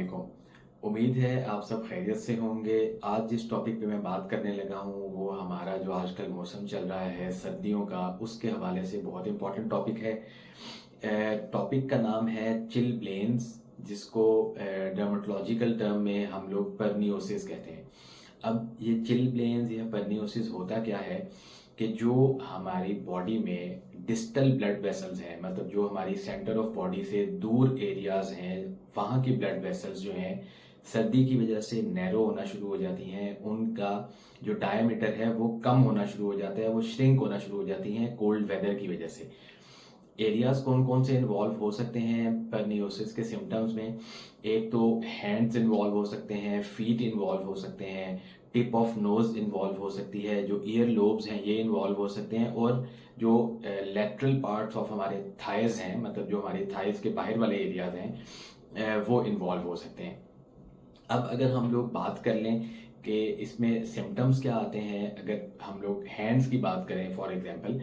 वालेकुम। उम्मीद है आप सब खैरियत से होंगे। आज जिस टॉपिक पे मैं बात करने लगा हूँ वो हमारा जो आजकल मौसम चल रहा है सर्दियों का, उसके हवाले से बहुत इम्पोर्टेंट टॉपिक है। टॉपिक का नाम है चिल ब्लेन्स, जिसको डर्मेटोलॉजिकल टर्म में हम लोग परनियोसिस कहते हैं। अब ये चिल ब्लेन्स या परनियोसिस होता क्या है कि जो हमारी बॉडी में डिस्टल ब्लड वेसल्स हैं, मतलब जो हमारी सेंटर ऑफ बॉडी से दूर एरियाज हैं, वहाँ की ब्लड वेसल्स जो हैं सर्दी की वजह से नैरो होना शुरू हो जाती हैं। उनका जो डायमीटर है वो कम होना शुरू हो जाता है, वो श्रिंक होना शुरू हो जाती हैं कोल्ड वेदर की वजह से। एरियाज कौन कौन से इन्वॉल्व हो सकते हैं परनियोसिस के सिम्टम्स में? एक तो हैंड्स इन्वॉल्व हो सकते हैं, फीट इन्वॉल्व हो सकते हैं, टिप ऑफ नोज इन्वॉल्व हो सकती है, जो ईयर लोब्स हैं ये इन्वॉल्व हो सकते हैं, और जो लेटरल पार्ट्स ऑफ हमारे थाइज हैं, मतलब जो हमारी थाइज के बाहर वाले एरियाज हैं, वो इन्वॉल्व हो सकते हैं। अब अगर हम लोग बात कर लें कि इसमें सिम्टम्स क्या आते हैं, अगर हम लोग हैंड्स की बात करें फॉर एग्जांपल,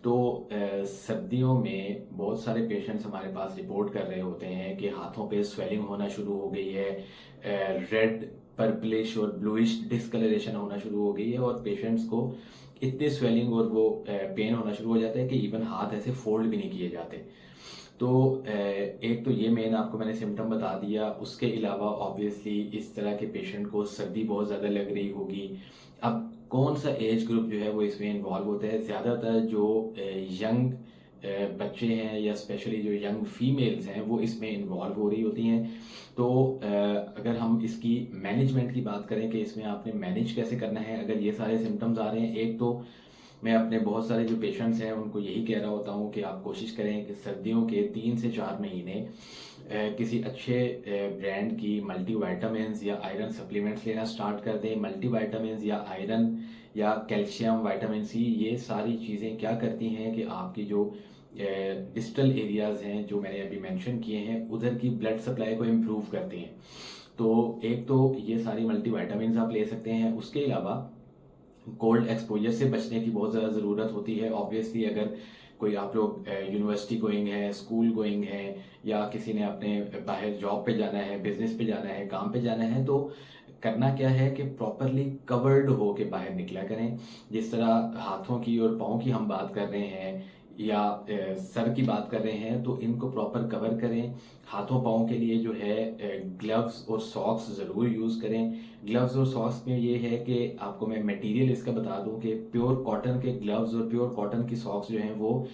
तो सर्दियों में बहुत सारे पेशेंट्स हमारे पास रिपोर्ट कर रहे होते हैं कि हाथों पे स्वेलिंग होना शुरू हो गई है, रेड पर्पलिश और ब्लूइश डिस्कलरेशन होना शुरू हो गई है, और पेशेंट्स को इतनी स्वेलिंग और वो पेन होना शुरू हो जाता है कि इवन हाथ ऐसे फोल्ड भी नहीं किए जाते। तो एक तो ये मेन आपको मैंने सिम्टम बता दिया। उसके अलावा ऑब्वियसली इस तरह के पेशेंट को सर्दी बहुत ज़्यादा लग रही होगी। अब कौन सा एज ग्रुप जो है वो इसमें इन्वॉल्व होता है? ज़्यादातर जो यंग बच्चे हैं या स्पेशली जो यंग फीमेल्स हैं वो इसमें इन्वॉल्व हो रही होती हैं। तो अगर हम इसकी मैनेजमेंट की बात करें कि इसमें आपने मैनेज कैसे करना है अगर ये सारे सिम्टम्स आ रहे हैं, एक तो मैं अपने बहुत सारे जो पेशेंट्स हैं उनको यही कह रहा होता हूँ कि आप कोशिश करें कि सर्दियों के 3 से 4 महीने किसी अच्छे ब्रांड की मल्टीविटामिन्स या आयरन सप्लीमेंट्स लेना स्टार्ट कर दें। मल्टीविटामिन्स या आयरन या कैल्शियम, विटामिन सी, ये सारी चीज़ें क्या करती हैं कि आपकी जो डिस्टल एरियाज़ हैं जो मैंने अभी मेंशन किए हैं उधर की ब्लड सप्लाई को इम्प्रूव करती हैं। तो एक तो ये सारी मल्टीविटामिन्स आप ले सकते हैं। उसके अलावा कोल्ड एक्सपोजर से बचने की बहुत ज़्यादा ज़रूरत होती है। ऑब्वियसली अगर कोई आप लोग यूनिवर्सिटी गोइंग है, स्कूल गोइंग है, या किसी ने अपने बाहर जॉब पे जाना है, बिजनेस पे जाना है, काम पे जाना है, तो करना क्या है कि प्रॉपरली कवर्ड हो के बाहर निकला करें। जिस तरह हाथों की और पाँव की हम बात कर रहे हैं या सर की बात कर रहे हैं, तो इनको प्रॉपर कवर करें। हाथों पाँव के लिए जो है ग्लव्स और सॉक्स ज़रूर यूज़ करें। ग्लव्स और सॉक्स में ये है कि आपको मैं मटेरियल इसका बता दूं कि प्योर कॉटन के ग्लव्स और प्योर कॉटन की सॉक्स जो हैं वो,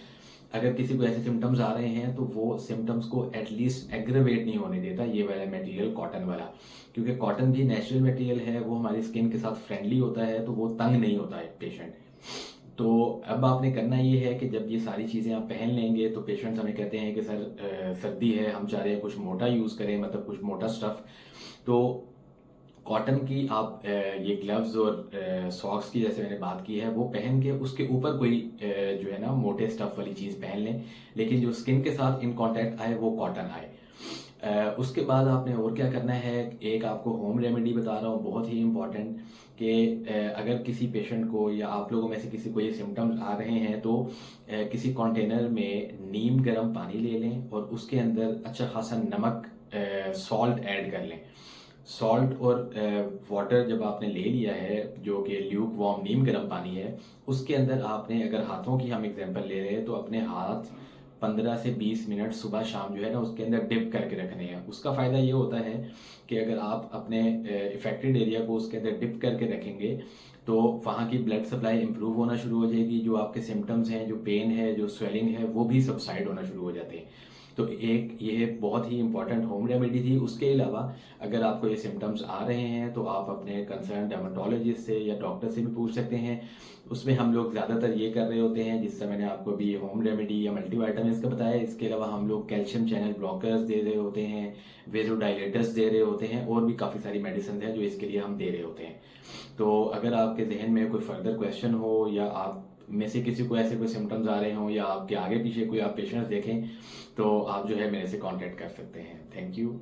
अगर किसी को ऐसे सिम्टम्स आ रहे हैं तो वो सिम्टम्स को एटलीस्ट एग्रवेट नहीं होने देता ये वाला मटेरियल, कॉटन वाला। क्योंकि कॉटन भी नेचुरल मटेरियल है, वो हमारी स्किन के साथ फ्रेंडली होता है, तो वो तंग नहीं होता है पेशेंट। तो अब आपने करना ये है कि जब ये सारी चीज़ें आप पहन लेंगे तो पेशेंट्स हमें कहते हैं कि सर सर्दी है, हम चाह रहे हैं कुछ मोटा यूज़ करें, मतलब कुछ मोटा स्टफ़। तो कॉटन की आप ये ग्लव्स और सॉक्स की जैसे मैंने बात की है वो पहन के उसके ऊपर कोई जो है ना मोटे स्टफ वाली चीज़ पहन लें, लेकिन जो स्किन के साथ इन कांटेक्ट आए वो कॉटन आए। उसके बाद आपने और क्या करना है, एक आपको होम रेमेडी बता रहा हूँ बहुत ही इम्पॉर्टेंट, कि अगर किसी पेशेंट को या आप लोगों में से किसी को ये सिम्टम्स आ रहे हैं तो किसी कंटेनर में नीम गर्म पानी ले लें और उसके अंदर अच्छा खासा नमक, सॉल्ट ऐड कर लें। सॉल्ट और वाटर जब आपने ले लिया है, जो कि ल्यूक वार्म नीम गर्म पानी है, उसके अंदर आपने, अगर हाथों की हम एग्जांपल ले रहे हैं, तो अपने हाथ 15 से 20 मिनट सुबह शाम जो है ना उसके अंदर डिप करके रखने हैं। उसका फ़ायदा ये होता है कि अगर आप अपने इफेक्टेड एरिया को उसके अंदर डिप करके रखेंगे तो वहाँ की ब्लड सप्लाई इंप्रूव होना शुरू हो जाएगी। जो आपके सिम्टम्स हैं, जो पेन है, जो स्वेलिंग है, वो भी सबसाइड होना शुरू हो जाते हैं। तो एक ये बहुत ही इंपॉर्टेंट होम रेमेडी थी। उसके अलावा अगर आपको ये सिम्टम्स आ रहे हैं तो आप अपने कंसर्न डर्मेटोलॉजिस्ट से या डॉक्टर से भी पूछ सकते हैं। उसमें हम लोग ज़्यादातर ये कर रहे होते हैं, जिससे मैंने आपको अभी होम रेमेडी या मल्टीविटामिन्स का बताया। इसके अलावा हम लोग कैल्शियम चैनल ब्लॉकर्स दे रहे होते हैं, वेजोडाइलेटर्स दे रहे होते हैं, और भी काफ़ी सारी मेडिसिन हैं जो इसके लिए हम दे रहे होते हैं। तो अगर आपके जहन में कोई फर्दर क्वेश्चन हो या आप में से किसी को ऐसे कोई सिम्टम्स आ रहे हों या आपके आगे पीछे कोई आप पेशेंट्स देखें, तो आप जो है मेरे से कांटेक्ट कर सकते हैं। Thank you.